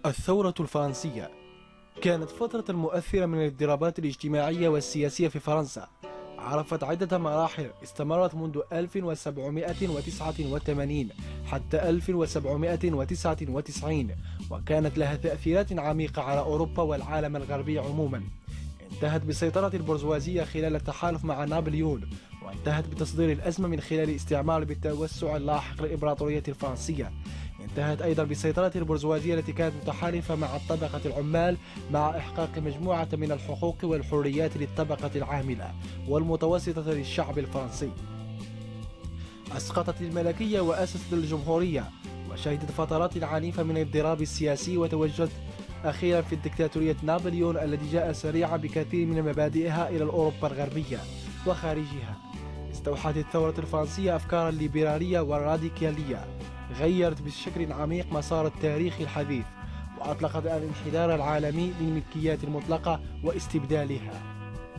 الثورة الفرنسية كانت فترة مؤثرة من الاضطرابات الاجتماعية والسياسية في فرنسا. عرفت عدة مراحل استمرت منذ 1789 حتى 1799، وكانت لها تأثيرات عميقة على أوروبا والعالم الغربي عموما. انتهت بسيطرة البرجوازية خلال التحالف مع نابليون، وانتهت بتصدير الأزمة من خلال الاستعمار بالتوسع اللاحق للإمبراطورية الفرنسية. انتهت أيضا بسيطرة البرجوازية التي كانت متحالفة مع طبقة العمال مع إحقاق مجموعة من الحقوق والحريات للطبقة العاملة والمتوسطة للشعب الفرنسي. أسقطت الملكية وأسست الجمهورية، وشهدت فترات عنيفة من الضراب السياسي، وتوجهت أخيرا في الدكتاتورية نابليون الذي جاء سريعا بكثير من مبادئها إلى أوروبا الغربية وخارجها. استوحت الثورة الفرنسية أفكار الليبرالية والراديكالية، غيرت بشكل عميق مسار التاريخ الحديث، وأطلقت الانحدار العالمي للملكيات المطلقة واستبدالها.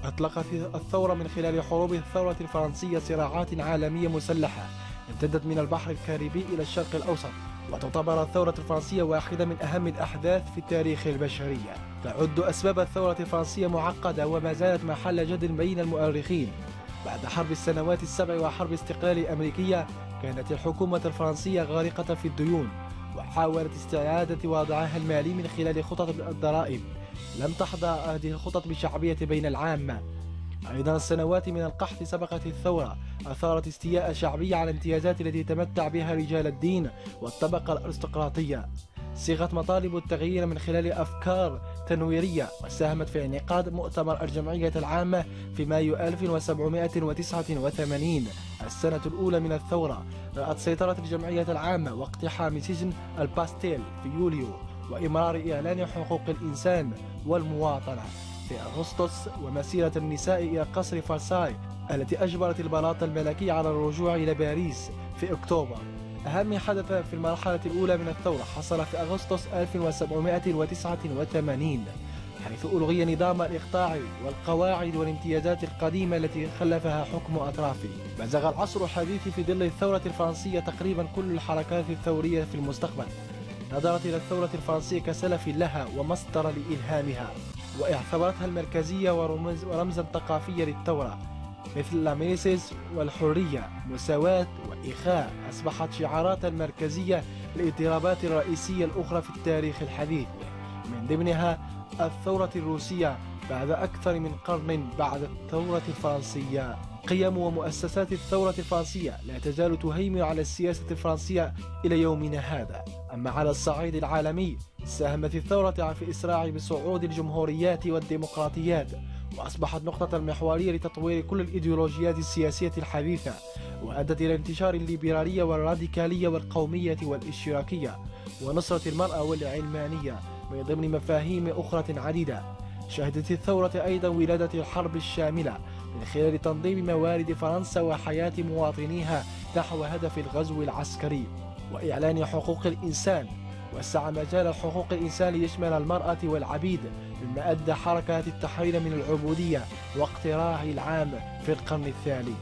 أطلقت الثورة من خلال حروب الثورة الفرنسية صراعات عالمية مسلحة امتدت من البحر الكاريبي إلى الشرق الأوسط، وتعتبر الثورة الفرنسية واحدة من أهم الأحداث في تاريخ البشرية. تعد أسباب الثورة الفرنسية معقدة وما زالت محل جدل بين المؤرخين. بعد حرب السنوات السبع وحرب الاستقلال الأمريكية، كانت الحكومة الفرنسية غارقة في الديون، وحاولت استعادة وضعها المالي من خلال خطط الضرائب. لم تحظى هذه الخطط بشعبية بين العامة. أيضا السنوات من القحط سبقت الثورة أثارت استياء شعبي على الامتيازات التي تمتع بها رجال الدين والطبقة الأرستقراطية. صيغت مطالب التغيير من خلال أفكار تنويرية، وساهمت في انعقاد مؤتمر الجمعية العامة في مايو 1789 السنة الأولى من الثورة. رأت سيطرة الجمعية العامة واقتحام سجن الباستيل في يوليو، وإمرار إعلان حقوق الإنسان والمواطنة في أغسطس، ومسيرة النساء إلى قصر فرساي التي أجبرت البلاط الملكي على الرجوع إلى باريس في أكتوبر. أهم حدث في المرحلة الأولى من الثورة حصل في أغسطس 1789، حيث ألغي نظام الإقطاع والقواعد والامتيازات القديمة التي خلفها حكم أطرافي. بزغ العصر الحديث في ظل الثورة الفرنسية تقريبا كل الحركات الثورية في المستقبل نظرت إلى الثورة الفرنسية كسلف لها ومصدر لإلهامها، واعتبرتها المركزية ورمزا ثقافيا للثورة، مثل لاميسيس والحرية، مساواة وإخاء، أصبحت شعارات مركزية للاضطرابات الرئيسية الأخرى في التاريخ الحديث، من ضمنها الثورة الروسية بعد أكثر من قرن بعد الثورة الفرنسية. قيم ومؤسسات الثورة الفرنسية لا تزال تهيمن على السياسة الفرنسية إلى يومنا هذا. أما على الصعيد العالمي، ساهمت الثورة في إسراع بصعود الجمهوريات والديمقراطيات، وأصبحت نقطة محورية لتطوير كل الإيديولوجيات السياسية الحديثة، وأدت إلى انتشار الليبرالية والراديكالية والقومية والاشتراكية ونصرة المرأة والعلمانية من ضمن مفاهيم أخرى عديدة. شهدت الثورة أيضا ولادة الحرب الشاملة من خلال تنظيم موارد فرنسا وحياة مواطنيها نحو هدف الغزو العسكري وإعلان حقوق الإنسان. وسع مجال حقوق الإنسان ليشمل المرأة والعبيد، مما أدى حركات التحرير من العبودية واقتراع العام في القرن الثاني.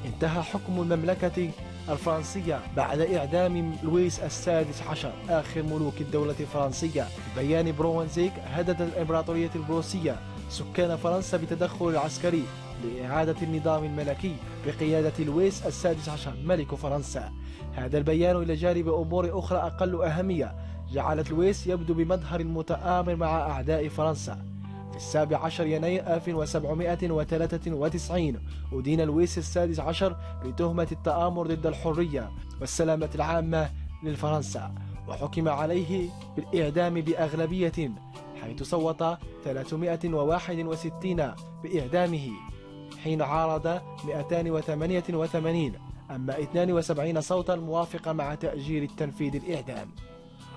انتهى حكم المملكة الفرنسية بعد إعدام لويس السادس عشر آخر ملوك الدولة الفرنسية. ببيان بروانزيك هددت الإمبراطورية البروسية سكان فرنسا بالتدخل العسكري لإعادة النظام الملكي بقيادة لويس السادس عشر ملك فرنسا. هذا البيان إلى جانب أمور أخرى أقل أهمية جعلت لويس يبدو بمظهر متآمر مع أعداء فرنسا. في 17 يناير 1793 أدين لويس السادس عشر بتهمة التآمر ضد الحرية والسلامة العامة لفرنسا، وحكم عليه بالإعدام بأغلبية، حيث صوت 361 بإعدامه حين عارض 288، أما 72 صوتا موافقة مع تأجيل التنفيذ الإعدام.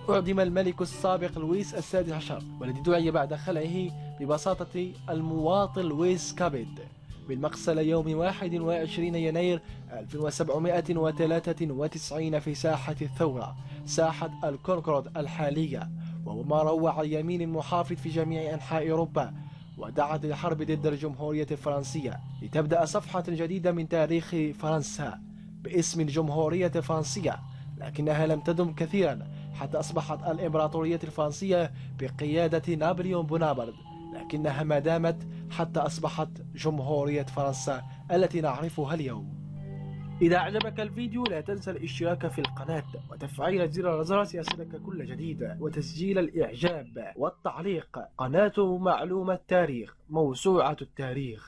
أعدم الملك السابق لويس السادس عشر، والذي دعي بعد خلعه ببساطة المواطن لويس كابيد، بالمقصلة يوم 21 يناير 1793 في ساحة الثورة، ساحة الكونكورد الحالية، وهو ما روع اليمين المحافظ في جميع أنحاء أوروبا، ودعت للحرب ضد الجمهورية الفرنسية لتبدأ صفحة جديدة من تاريخ فرنسا باسم الجمهورية الفرنسية، لكنها لم تدم كثيرا، حتى أصبحت الإمبراطورية الفرنسية بقيادة نابليون بونابرت، لكنها ما دامت حتى أصبحت جمهورية فرنسا التي نعرفها اليوم. إذا أعجبك الفيديو لا تنسى الاشتراك في القناة وتفعيل زر الجرس ليصلك كل جديد، وتسجيل الإعجاب والتعليق. قناة معلومة تاريخ، موسوعة التاريخ.